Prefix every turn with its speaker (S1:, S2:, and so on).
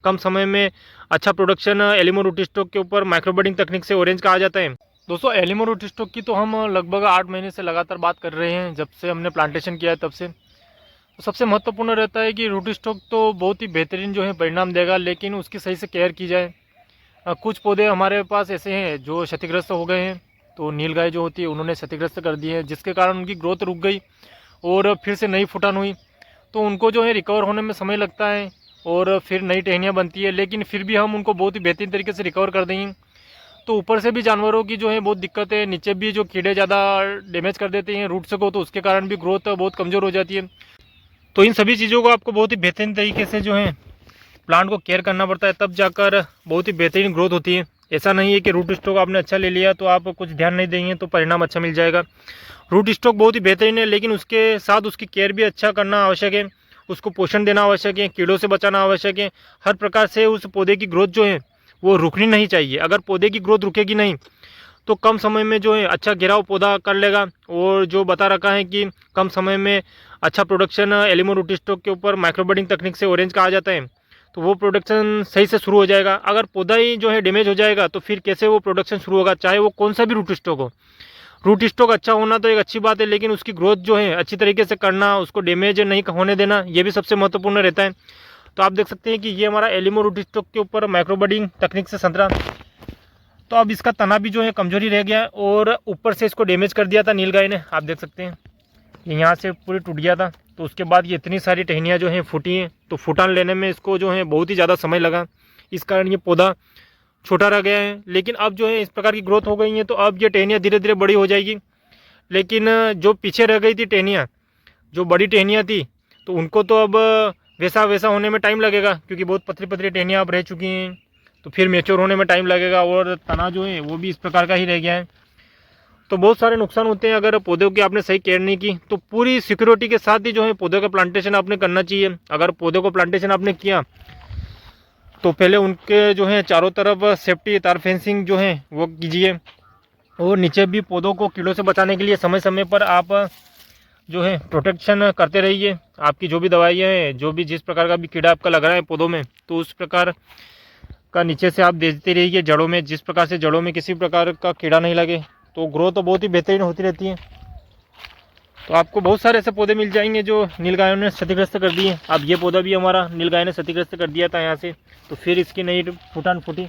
S1: कम समय में अच्छा प्रोडक्शन एलिमो रूट स्टॉक के ऊपर माइक्रो बडिंग तकनीक से ऑरेंज कहा जाता है। दोस्तों एलिमो रूट स्टॉक की तो हम लगभग 8 महीने से लगातार बात कर रहे हैं, जब से हमने प्लांटेशन किया है तब से। तो सबसे महत्वपूर्ण रहता है कि रूट स्टॉक तो बहुत ही बेहतरीन जो है परिणाम देगा, लेकिन उसकी सही से केयर की जाए। कुछ पौधे हमारे पास ऐसे हैं जो क्षतिग्रस्त हो गए हैं, तो नीलगाय जो होती है उन्होंने क्षतिग्रस्त कर दिए हैं, जिसके कारण उनकी ग्रोथ रुक गई और फिर से नई फुटान हुई। तो उनको जो है रिकवर होने में समय लगता है और फिर नई टहनियाँ बनती है, लेकिन फिर भी हम उनको बहुत ही बेहतरीन तरीके से रिकवर कर देंगे। तो ऊपर से भी जानवरों की जो है बहुत दिक्कत है, नीचे भी जो कीड़े ज़्यादा डैमेज कर देते हैं रूट्स को, तो उसके कारण भी ग्रोथ बहुत कमज़ोर हो जाती है। तो इन सभी चीज़ों को आपको बहुत ही बेहतरीन तरीके से जो है प्लांट को केयर करना पड़ता है, तब जाकर बहुत ही बेहतरीन ग्रोथ होती है। ऐसा नहीं है कि रूट स्टॉक आपने अच्छा ले लिया तो आप कुछ ध्यान नहीं देंगे तो परिणाम अच्छा मिल जाएगा। रूट स्टॉक बहुत ही बेहतरीन है, लेकिन उसके साथ उसकी केयर भी अच्छा करना आवश्यक है, उसको पोषण देना आवश्यक है, कीड़ों से बचाना आवश्यक है। हर प्रकार से उस पौधे की ग्रोथ जो है वो रुकनी नहीं चाहिए। अगर पौधे की ग्रोथ रुकेगी नहीं तो कम समय में जो है अच्छा गिराव पौधा कर लेगा। और जो बता रखा है कि कम समय में अच्छा प्रोडक्शन एलिमो रूट स्टॉक के ऊपर माइक्रो बडिंग तकनीक से ऑरेंज कहा जाता है, तो वो प्रोडक्शन सही से शुरू हो जाएगा। अगर पौधा ही जो है डैमेज हो जाएगा तो फिर कैसे वो प्रोडक्शन शुरू होगा, चाहे वो कौन सा भी रूट स्टॉक हो। रूट स्टॉक अच्छा होना तो एक अच्छी बात है, लेकिन उसकी ग्रोथ जो है अच्छी तरीके से करना, उसको डैमेज नहीं होने देना, ये भी सबसे महत्वपूर्ण रहता है। तो आप देख सकते हैं कि ये हमारा एलिमो रूट स्टॉक के ऊपर माइक्रो बडिंग तकनीक से संतरा, तो अब इसका तना भी जो है कमजोरी रह गया और ऊपर से इसको डैमेज कर दिया था नीलगाय ने। आप देख सकते हैं ये यहाँ से पूरी टूट गया था, तो उसके बाद ये इतनी सारी टहनियाँ जो हैं फूटी हैं, तो फुटान लेने में इसको जो है बहुत ही ज़्यादा समय लगा। इस कारण ये पौधा छोटा रह गया है। लेकिन अब जो है इस प्रकार की ग्रोथ हो गई है, तो अब ये टहनियाँ धीरे धीरे बड़ी हो जाएगी। लेकिन जो पीछे रह गई थी टहनियाँ, जो बड़ी टहनियाँ थी, तो उनको तो अब वैसा वैसा होने में टाइम लगेगा, क्योंकि बहुत पतली पतली टहनियाँ अब रह चुकी हैं, तो फिर मैच्योर होने में टाइम लगेगा और तना जो है वो भी इस प्रकार का ही रह गया है। तो बहुत सारे नुकसान होते हैं अगर पौधों की आपने सही केयर नहीं की। तो पूरी सिक्योरिटी के साथ ही जो है पौधों का प्लांटेशन आपने करना चाहिए। अगर पौधों को प्लांटेशन आपने किया तो पहले उनके जो है चारों तरफ सेफ्टी तार फेंसिंग जो है वो कीजिए, और नीचे भी पौधों को कीड़ों से बचाने के लिए समय समय पर आप जो है प्रोटेक्शन करते रहिए। आपकी जो भी दवाइयाँ हैं, जो भी जिस प्रकार का भी कीड़ा आपका लग रहा है पौधों में, तो उस प्रकार का नीचे से आप देते रहिए जड़ों में, जिस प्रकार से जड़ों में किसी प्रकार का कीड़ा नहीं लगे, तो ग्रोथ तो बहुत ही बेहतरीन होती रहती है। तो आपको बहुत सारे ऐसे पौधे मिल जाएंगे जो नीलगायों ने क्षतिग्रस्त कर दिए। अब ये पौधा भी हमारा नीलगाय ने क्षतिग्रस्त कर दिया था यहाँ से, तो फिर इसकी नई फुटान फूटी।